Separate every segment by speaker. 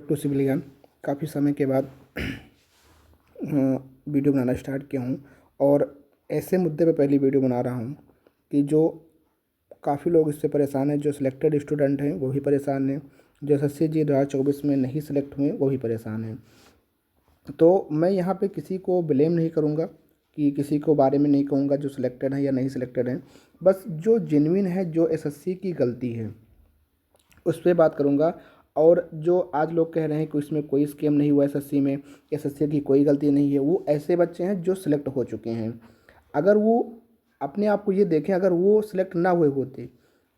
Speaker 1: To civil विज्ञान काफ़ी समय के बाद वीडियो बनाना स्टार्ट किया हूँ और ऐसे मुद्दे पे पहली वीडियो बना रहा हूँ कि जो काफ़ी लोग इससे परेशान हैं। जो सिलेक्टेड स्टूडेंट हैं वो भी परेशान हैं, जो SSC जी 2024 में नहीं सिलेक्ट हुए वो भी परेशान हैं। तो मैं यहाँ पे किसी को ब्लेम नहीं करूँगा कि किसी को बारे में नहीं कहूँगा जो सिलेक्टेड है या नहीं सिलेक्टेड है। बस जो जेन्युइन है, जो SSC की गलती है उस पर बात करूँगा। और जो आज लोग कह रहे हैं कि इसमें कोई स्कैम नहीं हुआ SSC में, SSC की कोई गलती नहीं है, वो ऐसे बच्चे हैं जो सिलेक्ट हो चुके हैं। अगर वो अपने आप को ये देखें, अगर वो सिलेक्ट ना हुए होते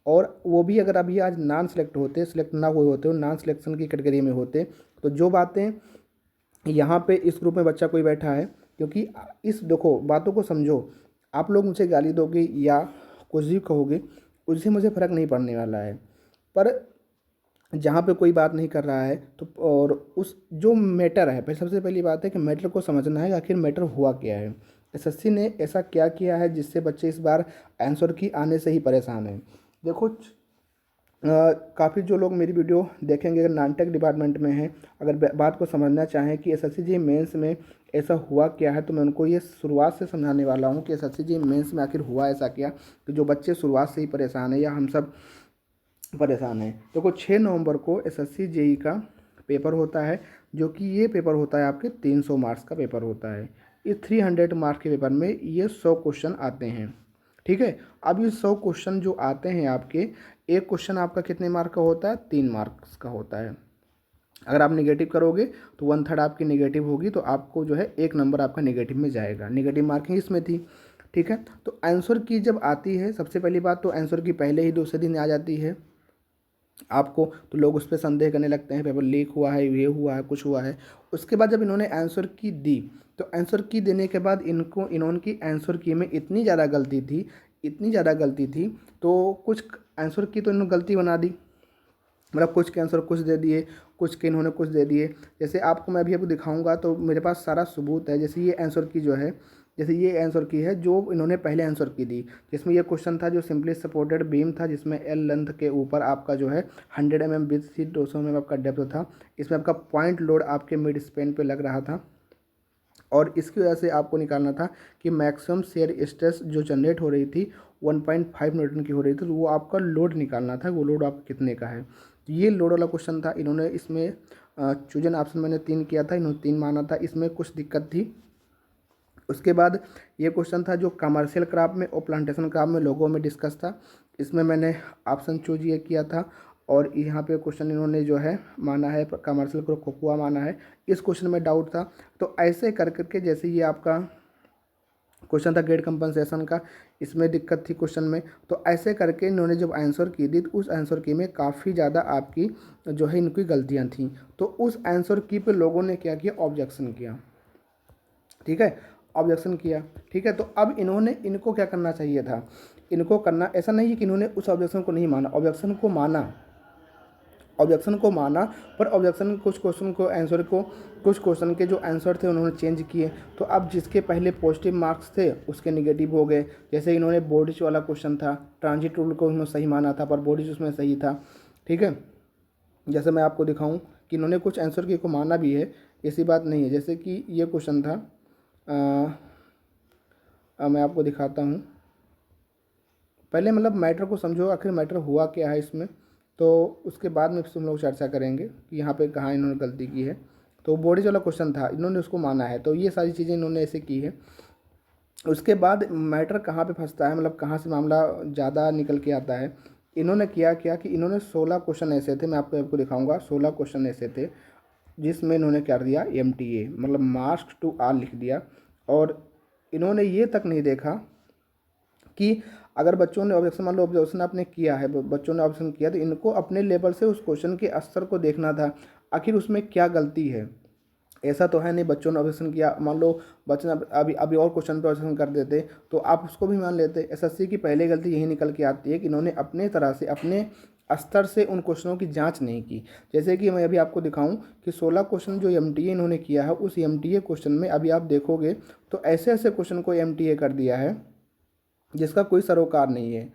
Speaker 1: और वो भी अगर अभी आज नॉन सेलेक्ट होते, सिलेक्ट ना हुए होते और नॉन सिलेक्शन की कैटेगरी में होते, तो जो बातें यहाँ पे इस ग्रुप में बच्चा कोई बैठा है, क्योंकि इस देखो बातों को समझो। आप लोग मुझे गाली दोगे या कुछ भी कहोगे, उससे मुझे फ़र्क नहीं पड़ने वाला है। पर जहाँ पे कोई बात नहीं कर रहा है तो और उस जो मैटर है, पहले सबसे पहली बात है कि मैटर को समझना है, आखिर मैटर हुआ क्या है, SSC ने ऐसा क्या किया है जिससे बच्चे इस बार आंसर की आने से ही परेशान हैं। देखो काफ़ी जो लोग मेरी वीडियो देखेंगे अगर नानटेक डिपार्टमेंट में हैं, अगर बात को समझना चाहें कि SSC जी मेंस में ऐसा हुआ क्या है, तो मैं उनको ये शुरुआत से समझाने वाला हूँ कि SSC जी मेंस में आखिर हुआ ऐसा क्या कि जो बच्चे शुरुआत से ही परेशान है या हम सब परेशान है। देखो 6 नवंबर को SSC JEE का पेपर होता है, जो कि ये पेपर होता है आपके 300 मार्क्स का पेपर होता है। इस 300 मार्क्स के पेपर में ये 100 क्वेश्चन आते हैं, ठीक है। अब ये 100 क्वेश्चन जो आते हैं आपके, एक क्वेश्चन आपका कितने मार्क का होता है? 3 मार्क्स का होता है। अगर आप निगेटिव करोगे तो 1/3 आपकी निगेटिव होगी, तो आपको जो है 1 नंबर आपका निगेटिव में जाएगा। निगेटिव मार्किंग इसमें थी, ठीक है। तो आंसर की जब आती है, सबसे पहली बात तो आंसर की पहले ही दूसरे दिन आ जाती है आपको, तो लोग उस पर संदेह करने लगते हैं पेपर लीक हुआ है, ये हुआ है, कुछ हुआ है। उसके बाद जब इन्होंने आंसर की दी, तो आंसर की देने के बाद इन्होंने आंसर की में इतनी ज़्यादा गलती थी, इतनी ज़्यादा गलती थी, तो कुछ आंसर की तो इन्होंने गलती बना दी, मतलब कुछ के आंसर कुछ दे दिए, कुछ के इन्होंने कुछ दे दिए। जैसे आपको मैं अभी आपको दिखाऊंगा तो मेरे पास सारा सबूत है। जैसे ये आंसर की जो है, जैसे ये आंसर की है जो इन्होंने पहले आंसर की दी, जिसमें ये क्वेश्चन था जो सिंपली सपोर्टेड बीम था, जिसमें L लेंथ के ऊपर आपका जो है 100 mm विथ सी 200 mm आपका डेप्थ था। इसमें आपका पॉइंट लोड आपके मिड स्पेन पे लग रहा था और इसकी वजह से आपको निकालना था कि मैक्सिमम शेयर स्ट्रेस जो जनरेट हो रही थी 1.5 न्यूटन की हो रही थी, तो वो आपका लोड निकालना था, वो लोड आपका कितने का है। तो ये लोड वाला क्वेश्चन था। इन्होंने इसमें चूजन ऑप्शन मैंने 3 किया था, इन्होंने 3 माना था, इसमें कुछ दिक्कत थी। उसके बाद ये क्वेश्चन था जो कमर्शियल क्राफ्ट में और प्लांटेशन क्राफ्ट में लोगों में डिस्कस था, इसमें मैंने ऑप्शन चूज ये किया था। और यहाँ पे क्वेश्चन इन्होंने जो है माना है कमर्शियल को कोकोआ माना है, इस क्वेश्चन में डाउट था। तो ऐसे कर करके जैसे ये आपका क्वेश्चन था ग्रेड कंपनसेशन का, इसमें दिक्कत थी क्वेश्चन में, तो ऐसे करके इन्होंने जब आंसर की दी तो उस आंसर की में काफ़ी ज़्यादा आपकी जो है इनकी गलतियाँ थीं। तो उस आंसर की पे लोगों ने क्या किया? ऑब्जेक्शन किया, ठीक है, ऑब्जेक्शन किया, ठीक है। तो अब इनको क्या करना चाहिए था? इनको करना ऐसा नहीं है कि इन्होंने उस ऑब्जेक्शन को नहीं माना, ऑब्जेक्शन को माना, ऑब्जेक्शन को माना, पर ऑब्जेक्शन कुछ क्वेश्चन को आंसर को कुछ क्वेश्चन के जो आंसर थे उन्होंने चेंज किए। तो अब जिसके पहले पॉजिटिव मार्क्स थे उसके निगेटिव हो गए। जैसे इन्होंने बोर्डिच वाला क्वेश्चन था, ट्रांजिट रूल को उन्होंने सही माना था पर बोर्डिच उसमें सही था, ठीक है। जैसे मैं आपको दिखाऊं कि इन्होंने कुछ आंसर की को माना भी है, ऐसी बात नहीं है। जैसे कि ये क्वेश्चन था, मैं आपको दिखाता हूँ। पहले मतलब मैटर को समझो, आखिर मैटर हुआ क्या है इसमें, तो उसके बाद में तुम लोग चर्चा करेंगे कि यहाँ पे कहाँ इन्होंने गलती की है। तो बॉडीज वाला क्वेश्चन था, इन्होंने उसको माना है, तो ये सारी चीज़ें इन्होंने ऐसे की है। उसके बाद मैटर कहाँ पे फंसता है, मतलब कहाँ से मामला ज़्यादा निकल के आता है। इन्होंने किया क्या कि इन्होंने 16 क्वेश्चन ऐसे थे, मैं आपको दिखाऊंगा। 16 क्वेश्चन ऐसे थे जिसमें इन्होंने क्या दिया? MTA मतलब मार्क्स टू ऑल लिख दिया। और इन्होंने ये तक नहीं देखा कि अगर बच्चों ने ऑब्जेक्शन, मान लो ऑब्जेक्शन आपने किया है, बच्चों ने ऑब्जेक्शन किया, तो इनको अपने लेवल से उस क्वेश्चन के स्तर को देखना था, आखिर उसमें क्या गलती है। ऐसा तो है नहीं बच्चों ने ऑब्जेक्शन किया, मान लो बच्चों ने अभी अभी और क्वेश्चन पे ऑब्जेक्शन कर देते तो आप उसको भी मान लेते। SSC की पहली गलती यही निकल के आती है कि इन्होंने अपने तरह से अपने स्तर से उन क्वेश्चनों की जांच नहीं की। जैसे कि मैं अभी आपको दिखाऊं कि 16 क्वेश्चन जो MTA इन्होंने किया है, उस MTA क्वेश्चन में अभी आप देखोगे तो ऐसे ऐसे क्वेश्चन को MTA कर दिया है जिसका कोई सरोकार नहीं है,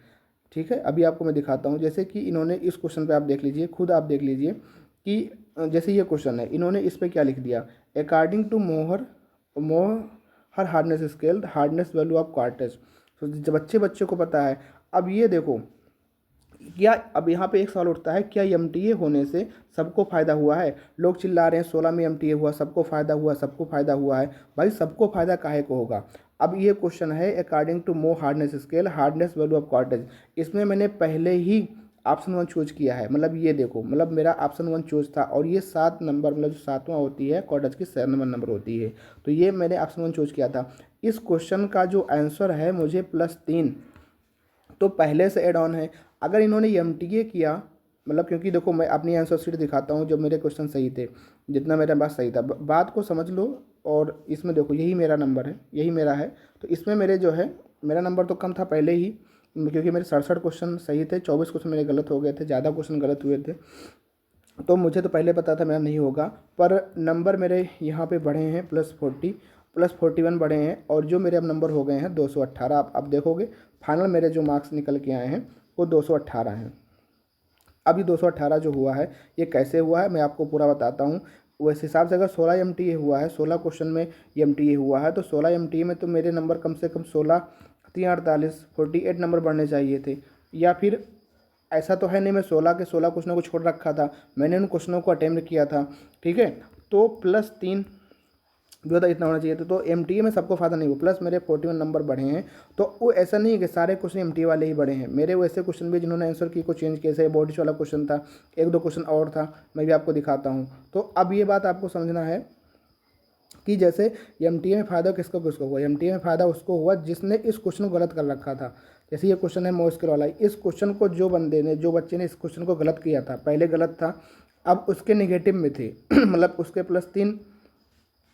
Speaker 1: ठीक है। अभी आपको मैं दिखाता हूँ। जैसे कि इन्होंने इस क्वेश्चन पे आप देख लीजिए, खुद आप देख लीजिए कि जैसे ये क्वेश्चन है, इन्होंने इस पे क्या लिख दिया, अकॉर्डिंग टू मोहर hardness scale hardness value of quartz. तो जब बच्चे को पता है। अब ये देखो क्या, अब यहाँ पे एक सवाल उठता है, क्या एमटीए होने से सबको फ़ायदा हुआ है? लोग चिल्ला रहे हैं 16 में एमटीए हुआ, सबको फ़ायदा हुआ, सबको फ़ायदा हुआ है। भाई सबको फ़ायदा काहे को होगा? अब ये क्वेश्चन है according to Mohs hardness scale hardness value of quartz. इसमें मैंने पहले ही ऑप्शन 1 चूज किया है, मतलब ये देखो, मतलब मेरा ऑप्शन 1 चूज था और ये 7 नंबर, मतलब जो 7वां होती है क्वार्टज की 7 नंबर होती है, तो ये मैंने ऑप्शन 1 चूज किया था। इस क्वेश्चन का जो आंसर है मुझे +3 तो पहले से ऐड ऑन है। अगर इन्होंने एमटीए किया, मतलब क्योंकि देखो मैं अपनी आंसर शीट दिखाता हूँ, जब मेरे क्वेश्चन सही थे, जितना मेरा बात सही था, बात को समझ लो। और इसमें देखो यही मेरा नंबर है, यही मेरा है, तो इसमें मेरे जो है मेरा नंबर तो कम था पहले ही, क्योंकि मेरे 67 क्वेश्चन सही थे, 24 क्वेश्चन मेरे गलत हो गए थे, ज़्यादा क्वेश्चन गलत हुए थे, तो मुझे तो पहले पता था मेरा नहीं होगा। पर नंबर मेरे यहाँ पे बढ़े हैं +41 बढ़े हैं, और जो मेरे अब नंबर हो गए हैं 218। आप अब देखोगे फाइनल मेरे जो मार्क्स निकल के आए हैं वो 218 हैं। अब ये 218 जो हुआ है ये कैसे हुआ है मैं आपको पूरा बताता हूँ। वैसे हिसाब से अगर 16 एमटीए हुआ है, 16 क्वेश्चन में एमटीए हुआ है, तो 16 एमटीए में तो मेरे नंबर कम से कम 16 3 48 48 नंबर बढ़ने चाहिए थे। या फिर ऐसा तो है नहीं मैं 16 के 16 क्वेश्चनों को छोड़ रखा था, मैंने उन क्वेश्चनों को अटेम्प्ट किया था, ठीक है। तो +3 जो था इतना होना चाहिए था। तो एमटीए में सबको फ़ायदा नहीं हुआ, प्लस मेरे 41 नंबर बढ़े हैं। तो वो ऐसा नहीं है कि सारे क्वेश्चन एमटीए वाले ही बढ़े हैं, मेरे वैसे क्वेश्चन भी जिन्होंने आंसर की को चेंज किया, जैसे बॉडी वाला क्वेश्चन था, 1-2 क्वेश्चन और था, मैं भी आपको दिखाता हूँ। तो अब ये बात आपको समझना है कि जैसे एमटीए में फ़ायदा किसको किसको हुआ, एमटीए में फ़ायदा उसको हुआ जिसने इस क्वेश्चन को गलत कर रखा था। जैसे ये क्वेश्चन है मोस्किल वाला, इस क्वेश्चन को जो बंदे ने, जो बच्चे ने इस क्वेश्चन को गलत किया था, पहले गलत था, अब उसके नेगेटिव में थे मतलब उसके +3,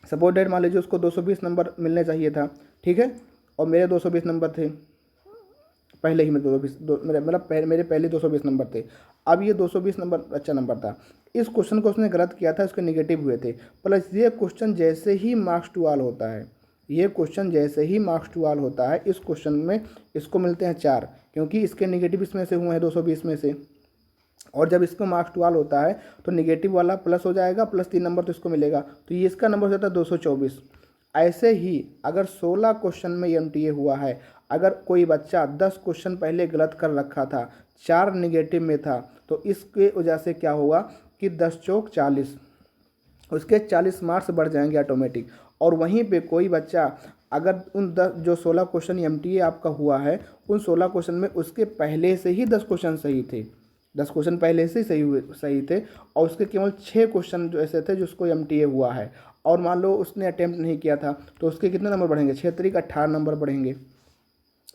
Speaker 1: सपोज डेट मान लीजिए उसको 220 नंबर मिलने चाहिए था, ठीक है, और मेरे 220 नंबर थे पहले ही में, 220 मेरे पहले 220 नंबर थे। अब ये 220 नंबर अच्छा नंबर था, इस क्वेश्चन को उसने गलत किया था, उसके नेगेटिव हुए थे। प्लस ये क्वेश्चन जैसे ही मार्क्स टू ऑल होता है, ये क्वेश्चन जैसे ही मार्क्स टू ऑल होता है, इस क्वेश्चन में इसको मिलते हैं 4, क्योंकि इसके नेगेटिव इसमें से हुए हैं 220 में से। और जब इसको मार्क्स टू ऑल होता है तो नेगेटिव वाला प्लस हो जाएगा, +3 नंबर तो इसको मिलेगा, तो ये इसका नंबर हो जाता है 224। ऐसे ही अगर 16 क्वेश्चन में एमटीए हुआ है, अगर कोई बच्चा 10 क्वेश्चन पहले गलत कर रखा था, 4 नेगेटिव में था, तो इसके वजह से क्या हुआ कि 10 चौक 40, उसके 40 मार्क्स बढ़ जाएंगे ऑटोमेटिक। और वहीं पे कोई बच्चा अगर उन 10 जो 16 क्वेश्चन एमटीए आपका हुआ है, उन 16 क्वेश्चन में उसके पहले से ही 10 क्वेश्चन सही थे, 10 क्वेश्चन पहले से ही सही थे, और उसके केवल 6 क्वेश्चन जो ऐसे थे जिसको एमटीए हुआ है, और मान लो उसने अटेम्प्ट नहीं किया था, तो उसके कितने नंबर बढ़ेंगे, 6 तरीक 18 नंबर बढ़ेंगे,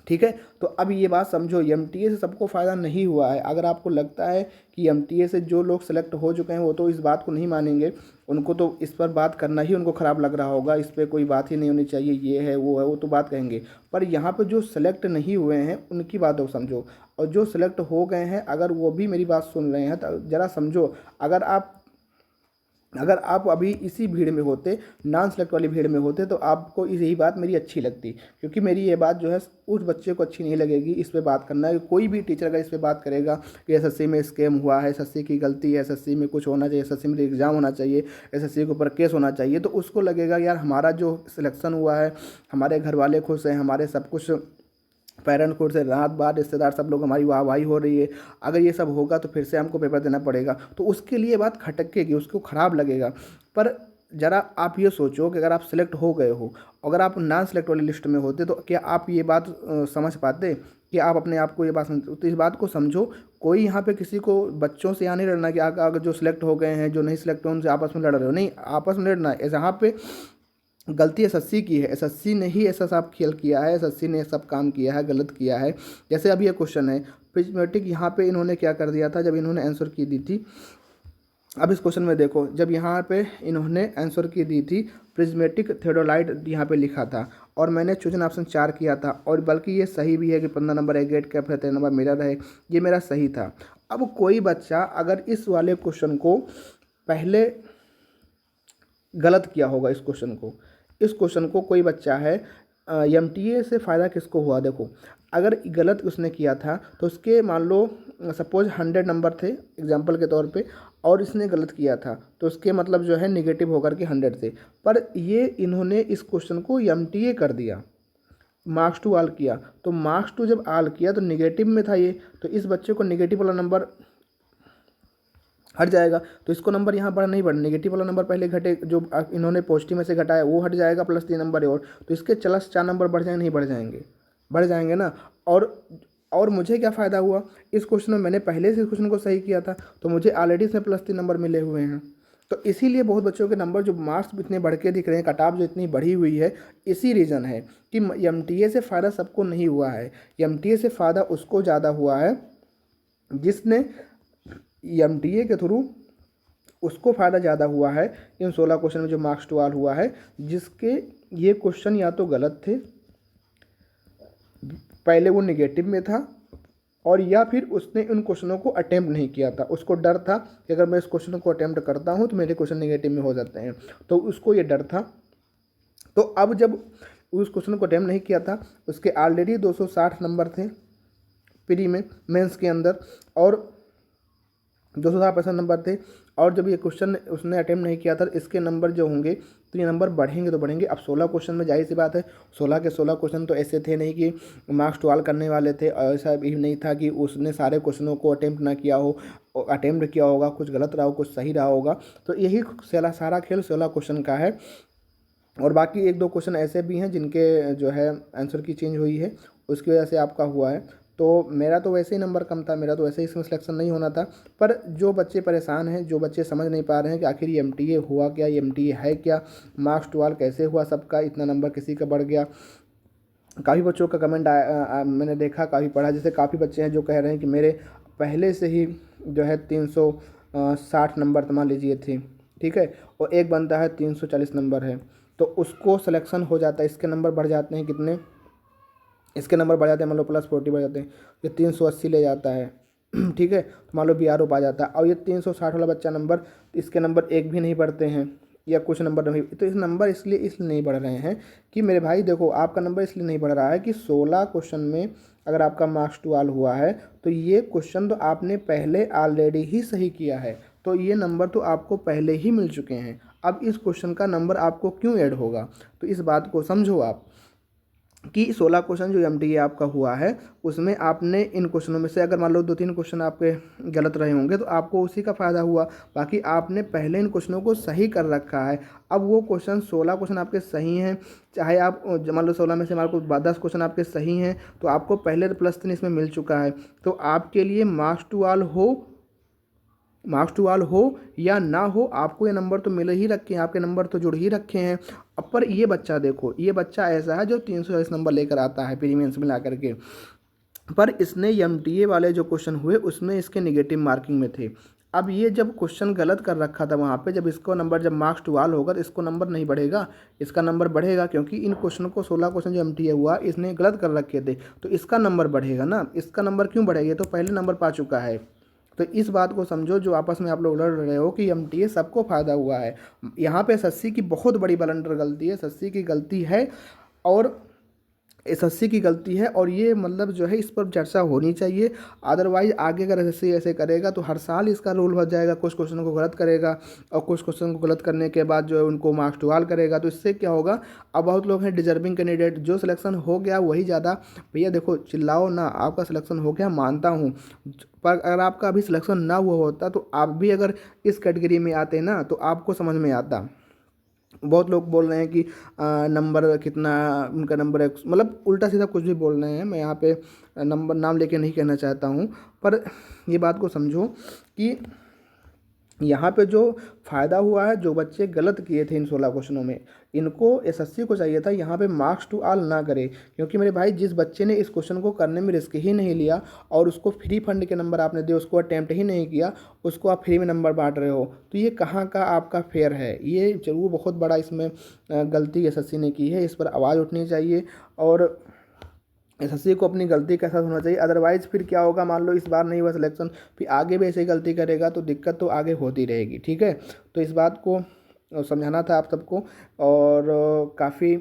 Speaker 1: ठीक है। तो अब ये बात समझो, एमटीए से सबको फ़ायदा नहीं हुआ है। अगर आपको लगता है कि एमटीए से जो लोग सेलेक्ट हो चुके हैं वो तो इस बात को नहीं मानेंगे, उनको तो इस पर बात करना ही उनको ख़राब लग रहा होगा, इस पर कोई बात ही नहीं होनी चाहिए, ये है वो तो बात कहेंगे। पर यहाँ पे जो सेलेक्ट नहीं हुए हैं उनकी बातों को समझो, और जो सेलेक्ट हो गए हैं अगर वो भी मेरी बात सुन रहे हैं तो ज़रा समझो, अगर आप अभी इसी भीड़ में होते, नॉन सेलेक्ट वाली भीड़ में होते, तो आपको यही बात मेरी अच्छी लगती, क्योंकि मेरी ये बात जो है उस बच्चे को अच्छी नहीं लगेगी। इस पे बात करना है, कोई भी टीचर अगर इस पे बात करेगा कि एसएससी में स्कैम हुआ है, एसएससी की गलती है, एसएससी में कुछ होना चाहिए, एसएससी में एग्ज़ाम होना चाहिए, एसएससी के ऊपर केस होना चाहिए, तो उसको लगेगा यार हमारा जो सिलेक्शन हुआ है, हमारे घर वाले खुश हैं, हमारे सब कुछ पेरेंट खुश है, रात बात रिश्तेदार सब लोग हमारी वाहवाही हो रही है, अगर ये सब होगा तो फिर से हमको पेपर देना पड़ेगा, तो उसके लिए बात खटकेगी, उसको ख़राब लगेगा। पर ज़रा आप ये सोचो कि अगर आप सिलेक्ट हो गए हो, अगर आप नॉन सेलेक्ट वाली लिस्ट में होते, तो क्या आप ये बात समझ पाते कि आप अपने आप को ये बात समझ, तो इस बात को समझो। कोई यहाँ पे किसी को बच्चों से यहाँ नहीं लड़ना कि अगर जो सिलेक्ट हो गए हैं, जो नहीं सिलेक्ट हो उनसे आपस में लड़ रहे हो, नहीं, आपस में लड़ना है। यहाँ पे गलती एसएससी की है, एसएससी ने ही ऐसा सब खेल किया है, एसएससी ने सब काम किया है, गलत किया है। जैसे अभी ये क्वेश्चन है प्रिज्मेटिक, यहाँ पे इन्होंने क्या कर दिया था जब इन्होंने आंसर की दी थी। अब इस क्वेश्चन में देखो, जब यहाँ पे इन्होंने आंसर की दी थी प्रिज्मेटिक थियोडोलाइट यहाँ पे लिखा था, और मैंने चूजन ऑप्शन 4 किया था, और बल्कि ये सही भी है कि 15 नंबर एग्रेड कैप है, 13 नंबर मेरा रहे, ये मेरा सही था। अब कोई बच्चा अगर इस वाले क्वेश्चन को पहले गलत किया होगा, इस क्वेश्चन को कोई बच्चा है एमटीए से फ़ायदा किसको हुआ? देखो, अगर गलत उसने किया था तो उसके मान लो सपोज 100 नंबर थे एग्जाम्पल के तौर पे, और इसने गलत किया था तो उसके मतलब जो है निगेटिव होकर के 100 थे। पर ये इन्होंने इस क्वेश्चन को एमटीए कर दिया, मार्क्स टू ऑल किया, तो मार्क्स टू जब ऑल किया तो निगेटिव में था ये, तो इस बच्चे को निगेटिव वाला नंबर हट जाएगा। तो इसको नंबर यहाँ बढ़ नहीं बढ़, नेगेटिव वाला नंबर पहले घटे, जो इन्होंने पॉजिटिव में से घटाया वो हट जाएगा, प्लस 3 नंबर है और, तो इसके प्लस 4 नंबर बढ़ जाएंगे नहीं बढ़ जाएंगे? बढ़ जाएंगे ना। और मुझे क्या फ़ायदा हुआ इस क्वेश्चन में, मैंने पहले से इस क्वेश्चन को सही किया था तो मुझे ऑलरेडी इसमें प्लस 3 नंबर मिले हुए हैं। तो इसीलिए बहुत बच्चों के नंबर जो मार्क्स इतने बढ़ के दिख रहे हैं, कट ऑफ जो इतनी बढ़ी हुई है, इसी रीज़न है कि एमटीए से फ़ायदा सबको नहीं हुआ है। एमटीए से फ़ायदा उसको ज़्यादा हुआ है जिसने एमटीए के थ्रू, उसको फ़ायदा ज़्यादा हुआ है इन 16 क्वेश्चन में जो मार्क्स टू ऑल हुआ है, जिसके ये क्वेश्चन या तो गलत थे, पहले वो निगेटिव में था, और या फिर उसने उन क्वेश्चनों को अटेम्प्ट नहीं किया था। उसको डर था कि अगर मैं इस क्वेश्चन को अटेम्प्ट करता हूँ तो मेरे क्वेश्चन निगेटिव में हो जाते हैं, तो उसको ये डर था। तो अब जब उस क्वेश्चन को अटेम्प्ट नहीं किया था, उसके ऑलरेडी 260 नंबर थे प्री में, मेंस के अंदर, और 260% नंबर थे, और जब ये क्वेश्चन उसने अटेम्प्ट नहीं किया था, इसके नंबर जो होंगे तो ये नंबर बढ़ेंगे तो बढ़ेंगे। अब 16 क्वेश्चन में जाहिर सी बात है 16 के 16 क्वेश्चन तो ऐसे थे नहीं कि मार्क्स टू ऑल करने वाले थे, और ऐसा भी नहीं था कि उसने सारे क्वेश्चनों को अटेम्प्ट ना किया हो, अटेम्प्ट किया होगा, कुछ गलत रहा हो कुछ सही रहा होगा। तो यही सारा खेल 16 क्वेश्चन का है, और बाकी 1-2 क्वेश्चन ऐसे भी हैं जिनके जो है आंसर की चेंज हुई है, उसकी वजह से आपका हुआ है। तो मेरा तो वैसे ही नंबर कम था, मेरा तो वैसे ही इसमें सिलेक्शन नहीं होना था। पर जो बच्चे परेशान हैं, जो बच्चे समझ नहीं पा रहे हैं कि आखिर ये एमटीए हुआ क्या, ये एमटीए है क्या, मार्क्स टू ऑल कैसे हुआ, सबका इतना नंबर किसी का बढ़ गया। काफ़ी बच्चों का कमेंट मैंने देखा, काफ़ी पढ़ा, जैसे काफ़ी बच्चे हैं जो कह रहे हैं कि मेरे पहले से ही जो है 360 नंबर मान लीजिए थे, ठीक है, और एक बंदा है 340 नंबर है, तो उसको सिलेक्शन हो जाता है, इसके नंबर बढ़ जाते हैं कितने, इसके नंबर बढ़ जाते हैं मान लो +40 बढ़ जाते हैं, ये 380 ले जाता है ठीक है, तो मान लो BRO पा जाता है। और ये 360 वाला बच्चा नंबर, इसके नंबर एक भी नहीं बढ़ते हैं या कुछ नंबर नहीं, तो इस नंबर इसलिए नहीं बढ़ रहे हैं कि मेरे भाई देखो, आपका नंबर इसलिए नहीं बढ़ रहा है कि 16 क्वेश्चन में अगर आपका मार्क्स टू ऑल हुआ है तो ये क्वेश्चन तो आपने पहले ऑलरेडी ही सही किया है, तो ये नंबर तो आपको पहले ही मिल चुके हैं। अब इस क्वेश्चन का नंबर आपको क्यों ऐड होगा? तो इस बात को समझो आप कि 16 क्वेश्चन जो एमटीए आपका हुआ है, उसमें आपने इन क्वेश्चनों में से अगर मान लो 2-3 क्वेश्चन आपके गलत रहे होंगे तो आपको उसी का फ़ायदा हुआ, बाकी आपने पहले इन क्वेश्चनों को सही कर रखा है। अब वो क्वेश्चन 16 क्वेश्चन आपके सही हैं, चाहे आप मान लो 16 में से मान लो 10 क्वेश्चन आपके सही हैं, तो आपको पहले +3 इसमें मिल चुका है। तो आपके लिए मार्क्स टू ऑल हो या ना हो, आपको ये नंबर तो मिल ही रखे हैं, आपके नंबर तो जुड़ ही रखे हैं। अब पर ये बच्चा देखो, ये बच्चा ऐसा है जो 340 नंबर लेकर आता है प्रीलिम्स मिला करके, पर इसने एमटीए वाले जो क्वेश्चन हुए उसमें इसके निगेटिव मार्किंग में थे। अब ये जब क्वेश्चन गलत कर रखा था वहाँ पे, जब इसको नंबर जब मार्क्स टू ऑल होगा तो इसको नंबर नहीं बढ़ेगा, इसका नंबर बढ़ेगा, क्योंकि इन क्वेश्चन को 16 क्वेश्चन जो एमटीए हुआ इसने गलत कर रखे थे, तो इसका नंबर बढ़ेगा ना। इसका नंबर क्यों बढ़ेगा? ये तो पहले नंबर पा चुका है। तो इस बात को समझो, जो आपस में आप लोग लड़ रहे हो कि एमटीए सबको फ़ायदा हुआ है, यहाँ पे एसएससी की बहुत बड़ी ब्लंडर गलती है, एसएससी की गलती है, और एसएससी की गलती है, और ये मतलब जो है इस पर चर्चा होनी चाहिए। अदरवाइज आगे अगर एसएससी ऐसे करेगा तो हर साल इसका रूल बच जाएगा, कुछ क्वेश्चन को गलत करेगा और कुछ क्वेश्चन को गलत करने के बाद जो है उनको मार्क्स टू ऑल करेगा। तो इससे क्या होगा, अब बहुत लोग हैं डिजर्विंग कैंडिडेट, जो सिलेक्शन हो गया वही ज़्यादा, भैया देखो चिल्लाओ ना, आपका सिलेक्शन हो गया मानता हूँ, पर अगर आपका अभी सिलेक्शन ना हुआ होता तो आप भी अगर इस कैटेगरी में आते ना तो आपको समझ में आता। बहुत लोग बोल रहे हैं कि नंबर कितना, उनका नंबर है, मतलब उल्टा सीधा कुछ भी बोल रहे हैं, मैं यहाँ पे नंबर नाम लेके नहीं कहना चाहता हूँ, पर ये बात को समझो कि यहाँ पे जो फ़ायदा हुआ है, जो बच्चे गलत किए थे इन 16 क्वेश्चनों में, इनको एसएससी को चाहिए था यहाँ पे मार्क्स टू ऑल ना करे, क्योंकि मेरे भाई जिस बच्चे ने इस क्वेश्चन को करने में रिस्क ही नहीं लिया और उसको फ्री फंड के नंबर आपने दिए, उसको अटैम्प्ट ही नहीं किया, उसको आप फ्री में नंबर बांट रहे हो, तो ये कहाँ का आपका फेयर है? ये जरूर बहुत बड़ा इसमें गलती एसएससी ने की है, इस पर आवाज़ उठनी चाहिए, और एसएससी को अपनी गलती का एहसास होना चाहिए। अदरवाइज़ फिर क्या होगा, मान लो इस बार नहीं हुआ सिलेक्शन, फिर आगे भी ऐसे ही गलती करेगा तो दिक्कत तो आगे होती रहेगी, ठीक है। तो इस बात को समझाना था आप सबको, और काफ़ी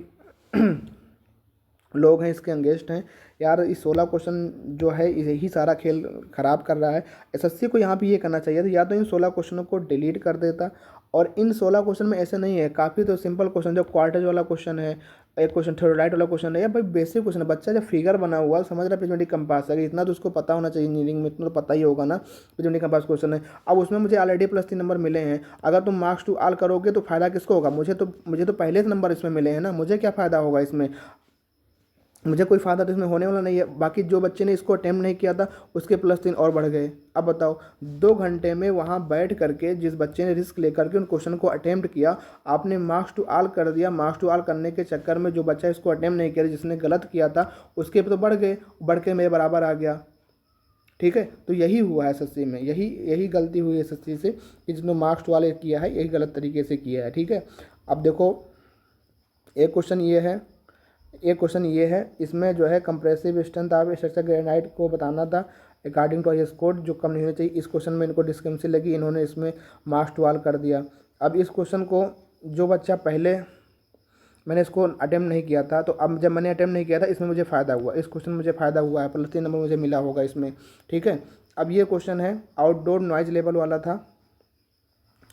Speaker 1: लोग हैं इसके अंगेंस्ट हैं। यार इस 16 क्वेश्चन जो है यही सारा खेल ख़राब कर रहा है। एसएससी को यहाँ पे ये करना चाहिए था, या तो इन 16 क्वेश्चनों को डिलीट कर देता। और इन 16 क्वेश्चन में ऐसे नहीं है, काफ़ी तो सिंपल क्वेश्चन, जो क्वार्टज वाला क्वेश्चन है, एक क्वेश्चन थ्योराइड वाला क्वेश्चन है, या भाई बेसिक क्वेश्चन है। बच्चा जब फिगर बना हुआ समझ रहा है पिजमेटिक कंपास है, इतना तो उसको पता होना चाहिए, इंजीनियरिंग में इतना तो पता ही होगा ना पिजमेटिक कंपास क्वेश्चन है। अब उसमें मुझे ऑलरेडी +3 नंबर मिले हैं, अगर तुम मार्क्स टू ऑल करोगे तो फ़ायदा किसको होगा? मुझे तो पहले से नंबर इसमें मिले हैं ना, मुझे क्या फ़ायदा होगा इसमें? मुझे कोई फ़ायदा तो इसमें होने वाला नहीं है। बाकी जो बच्चे ने इसको अटेम्प्ट नहीं किया था उसके +3 और बढ़ गए। अब बताओ 2 घंटे में वहाँ बैठ करके जिस बच्चे ने रिस्क लेकर के उन क्वेश्चन को अटेम्प्ट किया, आपने मार्क्स टू ऑल कर दिया। मार्क्स टू ऑल करने के चक्कर में जो बच्चा इसको अटेम्प्ट नहीं किया, जिसने गलत किया था उसके तो बढ़ गए, बढ़ के मेरे बराबर आ गया। ठीक है, तो यही हुआ है एसएससी में, यही गलती हुई है एसएससी से कि जिसने मार्क्स टू ऑल किया है यही गलत तरीके से किया है। ठीक है, अब देखो एक क्वेश्चन ये है, इसमें जो है compressive strength of structure granite को बताना था अकॉर्डिंग टू आईएस कोड, जो कम नहीं होना चाहिए। इस क्वेश्चन में इनको डिस्क्रिपेंसी लगी, इन्होंने इसमें मार्क्स टू ऑल कर दिया। अब इस क्वेश्चन को जो बच्चा पहले मैंने इसको अटेम्प्ट नहीं किया था, तो अब जब मैंने अटेम्प्ट नहीं किया था इसमें मुझे फ़ायदा हुआ, इस क्वेश्चन में मुझे फ़ायदा हुआ है, +3 नंबर मुझे मिला होगा इसमें। ठीक है, अब ये क्वेश्चन है आउटडोर नॉइज लेवल वाला था,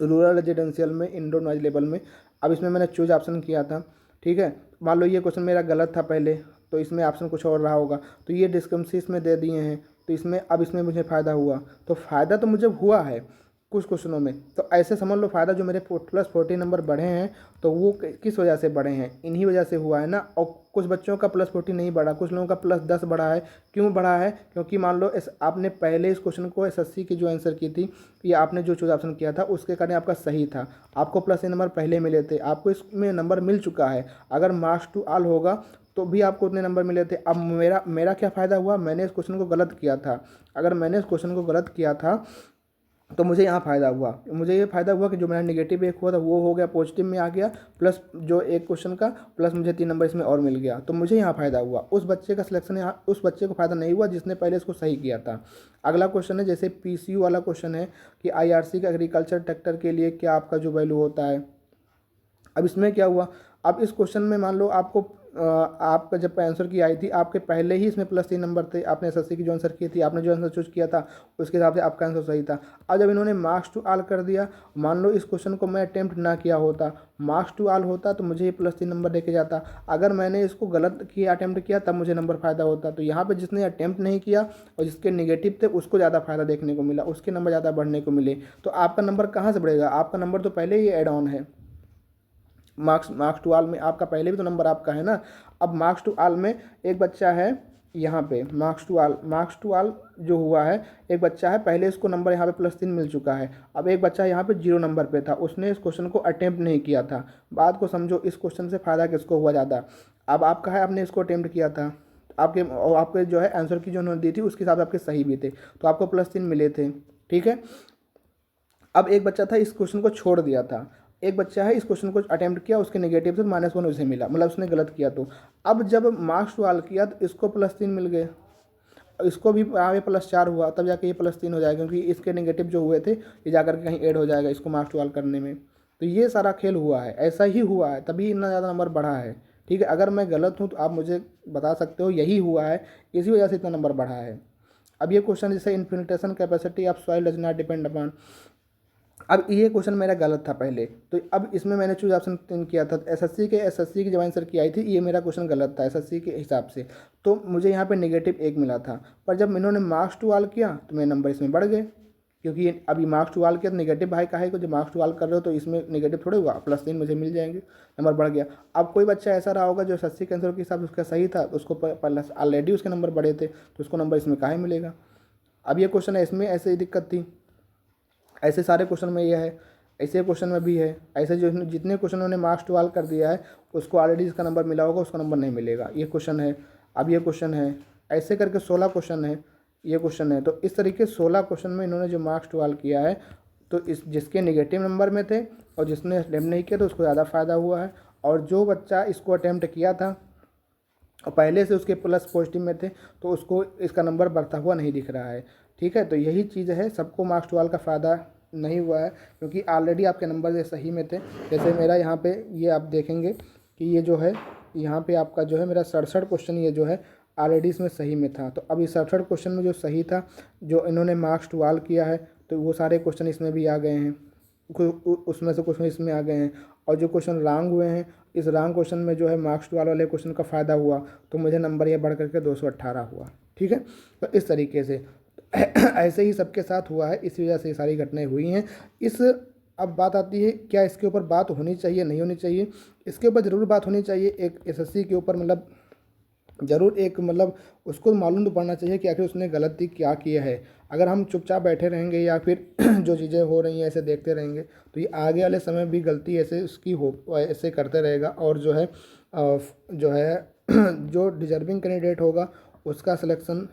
Speaker 1: रूरल रेजिडेंशियल में, इंडोर नॉइज लेवल में। अब इसमें मैंने चूज ऑप्शन किया था। ठीक है, मान लो ये क्वेश्चन मेरा गलत था पहले, तो इसमें ऑप्शन कुछ और रहा होगा, तो ये डिस्क्रिपेंसी इसमें दे दिए हैं, तो इसमें मुझे फ़ायदा हुआ। तो फ़ायदा तो मुझे हुआ है कुछ क्वेश्चनों में, तो ऐसे समझ लो फ़ायदा जो मेरे +40 नंबर बढ़े हैं, तो वो किस वजह से बढ़े हैं? इन्हीं वजह से हुआ है ना। और कुछ बच्चों का +40 नहीं बढ़ा, कुछ लोगों का +10 बढ़ा है। क्यों बढ़ा है? क्योंकि मान लो आपने पहले इस क्वेश्चन को एसएससी की जो आंसर की थी, या आपने जो चूज ऑप्शन किया था उसके कारण आपका सही था, आपको +3 नंबर पहले मिले थे, आपको इसमें नंबर मिल चुका है। अगर मार्क्स टू ऑल होगा तो भी आपको उतने नंबर मिले थे। अब मेरा क्या फ़ायदा हुआ? मैंने इस क्वेश्चन को गलत किया था। अगर मैंने इस क्वेश्चन को गलत किया था तो मुझे यहाँ फ़ायदा हुआ, मुझे ये फ़ायदा हुआ कि जो मेरा नेगेटिव एक हुआ था वो हो गया, पॉजिटिव में आ गया, प्लस जो एक क्वेश्चन का प्लस मुझे 3 नंबर इसमें और मिल गया, तो मुझे यहाँ फ़ायदा हुआ। उस बच्चे का सिलेक्शन यहाँ, उस बच्चे को फ़ायदा नहीं हुआ जिसने पहले इसको सही किया था। अगला क्वेश्चन है, जैसे पीसीयू वाला क्वेश्चन है कि आईआरसी का एग्रीकल्चर ट्रैक्टर के लिए क्या आपका जो वैल्यू होता है। अब इसमें क्या हुआ? अब इस क्वेश्चन में मान लो आपका जब आंसर की आई थी, आपके पहले ही इसमें +3 नंबर थे, आपने एसएससी की जो आंसर की थी, आपने जो आंसर चूज किया था उसके हिसाब से आपका आंसर सही था। अब जब इन्होंने मार्क्स टू ऑल कर दिया, मान लो इस क्वेश्चन को मैं अटेम्प्ट ना किया होता, मार्क्स टू ऑल होता तो मुझे ये +3 नंबर देके जाता। अगर मैंने इसको गलत किया, अटेम्प्ट किया, तब मुझे नंबर फ़ायदा होता। तो यहाँ पर जिसने अटेम्प्ट नहीं किया और जिसके नेगेटिव थे उसको ज़्यादा फ़ायदा देखने को मिला, उसके नंबर ज़्यादा बढ़ने को मिले। तो आपका नंबर कहाँ से बढ़ेगा? आपका नंबर तो पहले ही एड ऑन है। मार्क्स टू ऑल में आपका पहले भी तो नंबर आपका है ना। अब मार्क्स टू ऑल में एक बच्चा है यहाँ पे, मार्क्स टू ऑल जो हुआ है, एक बच्चा है पहले इसको नंबर यहाँ पे +3 मिल चुका है। अब एक बच्चा यहाँ पे 0 नंबर पे था, उसने इस क्वेश्चन को अटेम्प्ट नहीं किया था। बात को समझो, इस क्वेश्चन से फ़ायदा किसको हुआ ज़्यादा? अब आपका है, आपने इसको अटेम्प्ट किया था, आपके जो है आंसर की जो उन्होंने दी थी उसके हिसाब से आपके सही भी थे, तो आपको +3 मिले थे। ठीक है, अब एक बच्चा था इस क्वेश्चन को छोड़ दिया था, एक बच्चा है इस क्वेश्चन को अटेम्प्ट किया, उसके नेगेटिव से -1 उसे मिला, मतलब उसने गलत किया। तो अब जब मार्क्स टू ऑल किया तो इसको +3 मिल गए, इसको भी आगे +4 हुआ, तब जाके ये +3 हो जाएगा, क्योंकि इसके नेगेटिव जो हुए थे ये जाकर के कहीं ऐड हो जाएगा इसको मार्क्स टू ऑल करने में। तो ये सारा खेल हुआ है, ऐसा ही हुआ है, तभी इतना ज़्यादा नंबर बढ़ा है। ठीक है, अगर मैं गलत हूँ तो आप मुझे बता सकते हो, यही हुआ है, इसी वजह से इतना नंबर बढ़ा है। अब ये क्वेश्चन जैसे infiltration capacity of soil does not depend upon, अब ये क्वेश्चन मेरा गलत था पहले, तो अब इसमें मैंने चूज ऑप्शन किया था, एसएससी की जब आंसर की आई थी ये मेरा क्वेश्चन गलत था एसएससी के हिसाब से, तो मुझे यहाँ पे -1 मिला था। पर जब इन्होंने मार्क्स टू ऑल किया तो मेरे नंबर इसमें बढ़ गए, क्योंकि अभी मार्क्स टू ऑल किया तो नेगेटिव भाई का है को, जब मार्क्स टू ऑल कर रहे हो तो इसमें नेगेटिव थोड़े हुआ, +3 मुझे मिल जाएंगे, नंबर बढ़ गया। अब कोई बच्चा ऐसा रहा होगा जो एसएससी के आंसर के हिसाब से उसका सही था, तो उसको ऑलरेडी उसके नंबर बढ़े थे, तो उसको नंबर इसमें काहे मिलेगा? अब ये क्वेश्चन है, इसमें ऐसे ही दिक्कत थी, ऐसे सारे क्वेश्चन में ये है, ऐसे क्वेश्चन में भी है, ऐसे जो जितने क्वेश्चन उन्होंने मार्क्स टू ऑल कर दिया है उसको ऑलरेडी जिसका नंबर मिला होगा उसका नंबर नहीं मिलेगा। ये क्वेश्चन है, अब ये क्वेश्चन है, ऐसे करके 16 क्वेश्चन है, ये क्वेश्चन है। तो इस तरीके 16 क्वेश्चन में इन्होंने जो मार्क्स टू ऑल किया है, तो इस जिसके नेगेटिव नंबर में थे और जिसने अटैम्प्ट नहीं किया तो उसको ज़्यादा फ़ायदा हुआ है, और जो बच्चा इसको अटैम्प्ट किया था और पहले से उसके प्लस पॉजिटिव में थे तो उसको इसका नंबर बढ़ता हुआ नहीं दिख रहा है। ठीक है, तो यही चीज़ है, सबको मार्क्स टू ऑल का फ़ायदा नहीं हुआ है, क्योंकि ऑलरेडी आपके नंबर ये सही में थे। जैसे मेरा यहाँ पे ये आप देखेंगे कि ये जो है यहाँ पे आपका जो है मेरा 67 क्वेश्चन ये जो है ऑलरेडी इसमें सही में था। तो अब इस 67 क्वेश्चन में जो सही था, जो इन्होंने मार्क्स टुवाल किया है, तो वो सारे क्वेश्चन इसमें भी आ गए हैं, उसमें से क्वेश्चन इसमें आ गए हैं। और जो क्वेश्चन रॉन्ग हुए हैं, इस रॉन्ग क्वेश्चन में जो है मार्क्स टुवाल वाले क्वेश्चन का फ़ायदा हुआ, तो मुझे नंबर ये बढ़ करके 218 हुआ। ठीक है, तो इस तरीके से ऐसे ही सबके साथ हुआ है, इस वजह से ये सारी घटनाएं हुई हैं। अब बात आती है, क्या इसके ऊपर बात होनी चाहिए, नहीं होनी चाहिए? इसके ऊपर ज़रूर बात होनी चाहिए। एक एसएससी के ऊपर मतलब ज़रूर एक मतलब उसको मालूम तो पड़ना चाहिए कि आखिर उसने गलती क्या किया है। अगर हम चुपचाप बैठे रहेंगे या फिर जो चीज़ें हो रही हैं ऐसे देखते रहेंगे, तो ये आगे वाले समय भी गलती ऐसे उसकी हो ऐसे करते रहेगा। और जो है जो डिजर्विंग कैंडिडेट होगा उसका सिलेक्शन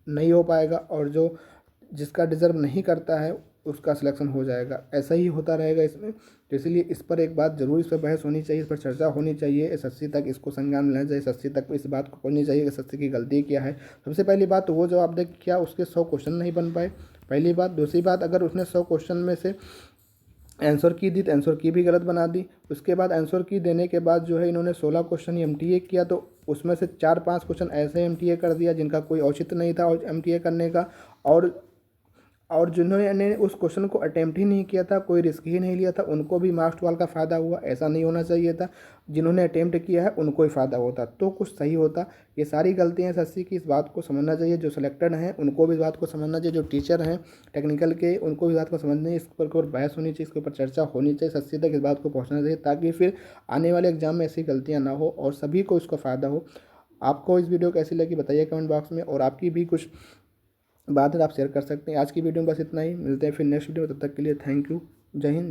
Speaker 1: नहीं हो पाएगा, और जो जिसका डिज़र्व नहीं करता है उसका सिलेक्शन हो जाएगा। ऐसा ही होता रहेगा इसमें। तो इसलिए इस पर एक बात ज़रूर, इस पर बहस होनी चाहिए, इस पर चर्चा होनी चाहिए। एसएससी तक इसको संज्ञान लेना चाहिए, एसएससी तक इस बात को पहुंचनी चाहिए कि एसएससी की गलती क्या है। सबसे पहली बात तो वो जवाब दे क्या उसके 100 क्वेश्चन नहीं बन पाए, पहली बात। दूसरी बात, अगर उसने 100 क्वेश्चन में से आंसर की दी तो आंसर की भी गलत बना दी। उसके बाद आंसर की देने के बाद जो है इन्होंने 16 क्वेश्चन एमटीए किया, तो उसमें से 4-5 क्वेश्चन ऐसे एमटीए कर दिया जिनका कोई औचित्य नहीं था और एमटीए करने का। और जिन्होंने उस क्वेश्चन को अटेम्प्ट ही नहीं किया था, कोई रिस्क ही नहीं लिया था, उनको भी मार्क्स टुवाल का फ़ायदा हुआ। ऐसा नहीं होना चाहिए था, जिन्होंने अटेम्प्ट किया है उनको ही फ़ायदा होता तो कुछ सही होता। ये सारी गलतियाँ एसएससी की, इस बात को समझना चाहिए। जो सिलेक्टेड हैं उनको भी इस बात को समझना चाहिए, जो टीचर हैं टेक्निकल के उनको भी इस बात को समझना चाहिए। इस पर ऊपर बहस होनी चाहिए, इसके ऊपर चर्चा होनी चाहिए, एसएससी तक इस बात को पहुँचना चाहिए, ताकि फिर आने वाले एग्जाम में ऐसी गलतियाँ ना हो और सभी को इसका फ़ायदा हो। आपको इस वीडियो कैसी लगी बताइए कमेंट बॉक्स में, और आपकी भी कुछ बात है आप शेयर कर सकते हैं। आज की वीडियो में बस इतना ही, मिलते हैं फिर नेक्स्ट वीडियो में, तब तक के लिए थैंक यू, जय हिंद।